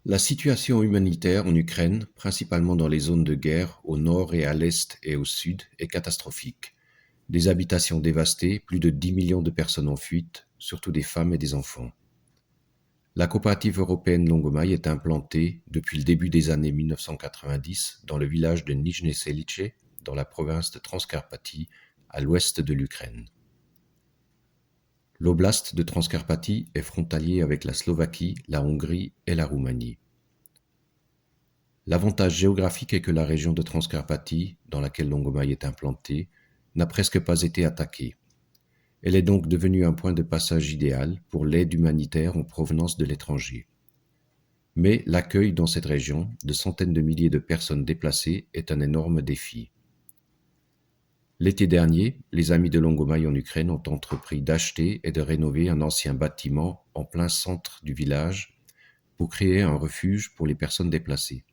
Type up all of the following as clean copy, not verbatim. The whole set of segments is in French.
La situation humanitaire en Ukraine, principalement dans les zones de guerre au nord et à l'est et au sud, est catastrophique. Des habitations dévastées, plus de 10 millions de personnes en fuite, surtout des femmes et des enfants. La coopérative européenne Longomaï est implantée depuis le début des années 1990 dans le village de Nijné Selice, dans la province de Transcarpathie, à l'ouest de l'Ukraine. L'oblast de Transcarpathie est frontalier avec la Slovaquie, la Hongrie et la Roumanie. L'avantage géographique est que la région de Transcarpathie, dans laquelle Longomaï est implantée, n'a presque pas été attaquée. Elle est donc devenue un point de passage idéal pour l'aide humanitaire en provenance de l'étranger. Mais l'accueil dans cette région de centaines de milliers de personnes déplacées est un énorme défi. L'été dernier, les Amis de Longomaï en Ukraine ont entrepris d'acheter et de rénover un ancien bâtiment en plein centre du village pour créer un refuge pour les personnes déplacées.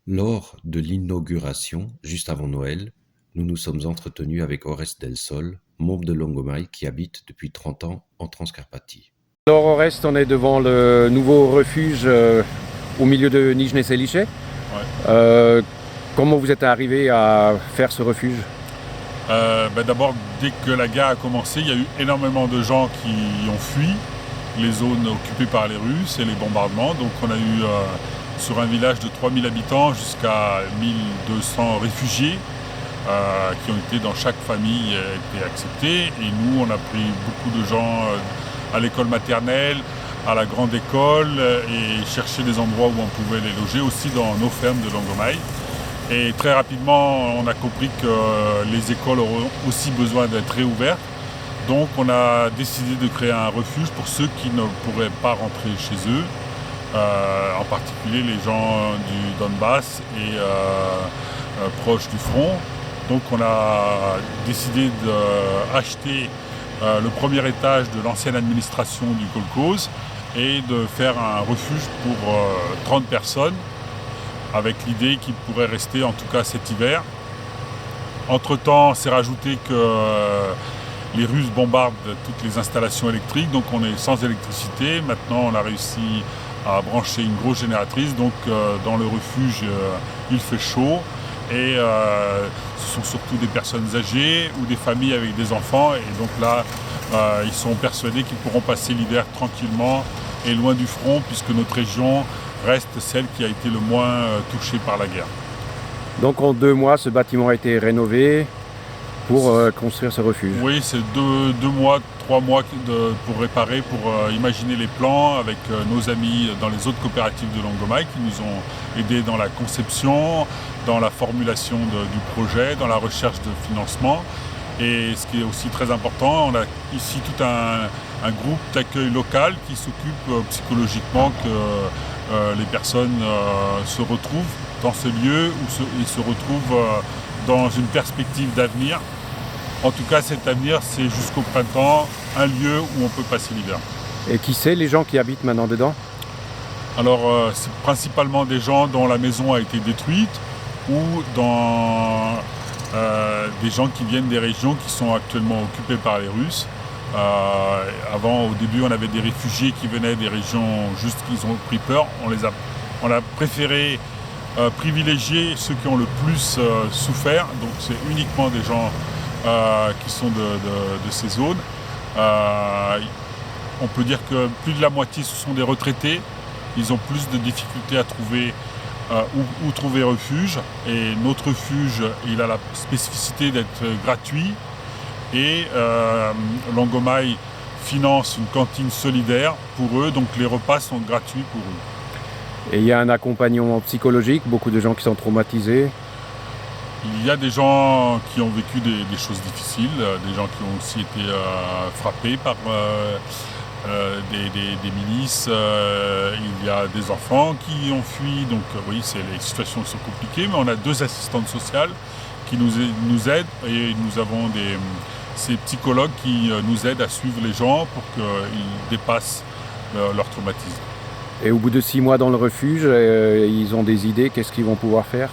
Lors de l'inauguration, juste avant Noël, nous nous sommes entretenus avec Orest Del Sol, membre de Longomaï qui habite depuis 30 ans en Transcarpathie. Alors Orest, on est devant le nouveau refuge au milieu de Nijné Selice. Ouais. Comment vous êtes arrivé à faire ce refuge? D'abord, dès que la guerre a commencé, il y a eu énormément de gens qui ont fui les zones occupées par les Russes et les bombardements. Donc on a eu sur un village de 3000 habitants jusqu'à 1200 réfugiés qui ont été dans chaque famille été acceptés. Et nous, on a pris beaucoup de gens à l'école maternelle, à la grande école et chercher des endroits où on pouvait les loger, aussi dans nos fermes de Longomaï. Et très rapidement, on a compris que les écoles auront aussi besoin d'être réouvertes. Donc on a décidé de créer un refuge pour ceux qui ne pourraient pas rentrer chez eux, en particulier les gens du Donbass et proches du front. Donc on a décidé d'acheter le premier étage de l'ancienne administration du kolkhoz et de faire un refuge pour 30 personnes, avec l'idée qu'ils pourraient rester en tout cas cet hiver. Entre-temps, c'est rajouté que les Russes bombardent toutes les installations électriques, donc on est sans électricité. Maintenant, on a réussi à brancher une grosse génératrice, donc dans le refuge, il fait chaud. Et ce sont surtout des personnes âgées ou des familles avec des enfants. Et donc là, ils sont persuadés qu'ils pourront passer l'hiver tranquillement et loin du front, puisque notre région reste celle qui a été le moins touchée par la guerre. Donc en 2 mois, ce bâtiment a été rénové pour construire ce refuge. Oui, c'est 2 mois, 3 mois pour réparer, pour imaginer les plans avec nos amis dans les autres coopératives de Longomaï qui nous ont aidés dans la conception, dans la formulation du projet, dans la recherche de financement. Et ce qui est aussi très important, on a ici tout un groupe d'accueil local qui s'occupe psychologiquement que les personnes se retrouvent dans ce lieu où ils se retrouvent dans une perspective d'avenir. En tout cas, cet avenir, c'est jusqu'au printemps, un lieu où on peut passer l'hiver. Et qui c'est les gens qui habitent maintenant dedans? Alors, c'est principalement des gens dont la maison a été détruite ou dans des gens qui viennent des régions qui sont actuellement occupées par les Russes. Avant, au début, on avait des réfugiés qui venaient des régions juste qu'ils ont pris peur. On a préféré privilégier ceux qui ont le plus souffert. Donc, c'est uniquement des gens qui sont de ces zones. On peut dire que plus de la moitié, ce sont des retraités. Ils ont plus de difficultés à trouver où trouver refuge. Et notre refuge, il a la spécificité d'être gratuit. Et Longomaï finance une cantine solidaire pour eux, donc les repas sont gratuits pour eux. Et il y a un accompagnement psychologique, beaucoup de gens qui sont traumatisés. Il y a des gens qui ont vécu des choses difficiles, des gens qui ont aussi été frappés par des milices. Il y a des enfants qui ont fui, donc oui, les situations sont compliquées, mais on a 2 assistantes sociales qui nous aident et nous avons ces psychologues qui nous aident à suivre les gens pour qu'ils dépassent leur traumatisme. Et au bout de 6 mois dans le refuge, ils ont des idées, qu'est-ce qu'ils vont pouvoir faire?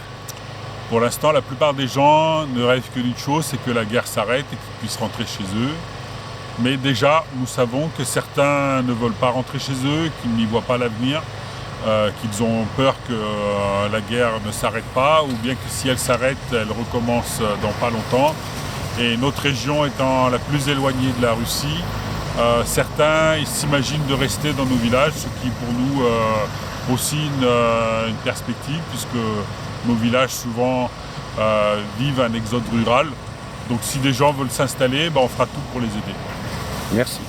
Pour l'instant, la plupart des gens ne rêvent que d'une chose, c'est que la guerre s'arrête et qu'ils puissent rentrer chez eux. Mais déjà, nous savons que certains ne veulent pas rentrer chez eux, qu'ils n'y voient pas l'avenir. qu'ils ont peur que la guerre ne s'arrête pas, ou bien que si elle s'arrête, elle recommence dans pas longtemps. Et notre région étant la plus éloignée de la Russie, certains ils s'imaginent de rester dans nos villages, ce qui pour nous aussi une perspective, puisque nos villages souvent vivent un exode rural. Donc si des gens veulent s'installer, on fera tout pour les aider. Merci.